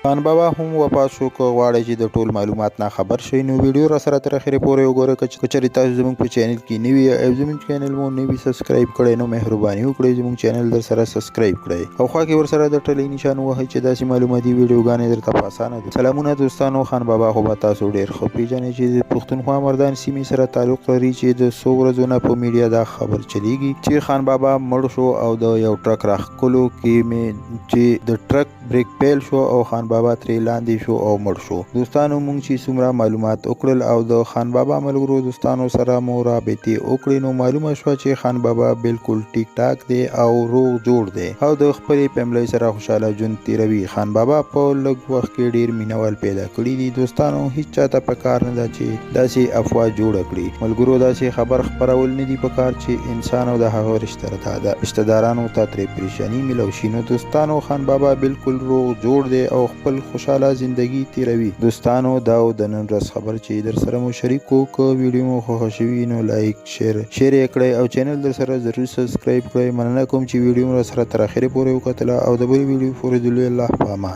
خان بابا هم وفات شو. که غواړئ چې د ټول معلومات نه خبر شئ نو ویډیو را سره تر اخره پورې وګورئ. که چېرې تاسو زموږ په چینل کې نوي او زموږ چینل مو نوي سبسکرایب کړئ نو مهرباني وکړئ زموږ چینل در سره سبسکرایب کړئ او خوا کې ورسره د ټلۍ نشان ووهئ چې داسې معلوماتي ویډیوګانې درته په اسانه دي. سلامونه دوستانو، خان بابا خو به تاسو ډېر ښه پیژنئ چې د پښتونخوا مردان سیمې سره تعلق لري چې د څو ورځو نه په میډیا دا خبر چلیږي چې خان بابا مړ شو او د یو ټرک راښکلو کې مې چې د ټرک بریک پیل شو او خان بابا ترې لاندې شو او مړ شو. دوستانو مونږ چې څومره معلومات وکړل او د خان بابا ملګرو دوستانو سره مو رابطې وکړې نو معلومه شوه چې خان بابا بالکل ټیک ټاک دی او روغ جوړ دی او د خپلې فیملی سره خوشحاله ژوند تیروي. خان بابا په لږ وخت کې ډیر مینوال پیدا کړي دي. دوستانو هیڅ چاته په کار نه ده چې داسې افوا جوړه کړي. ملګرو داسې خبر خپرول نه دي په کار چې انسان او د هغه رشته دارانو ته ترې پریشانی ملو شي. نو دوستانو خان بابا بالکل روغ جوړ دی او خپل خوشحاله زندگی تیروي. دوستانو دا د نن ورځ خبر چې در سره مو شریک کو. که ویډیو مو خوښه شوي نو لایک شیر یې کړئ او چینل در سره ضرور سبسکرایب کړئ. مننه کوم چې ویډیو مو سره تر اخره پورې وکتله او د بل ویډیو پورې الله په امان.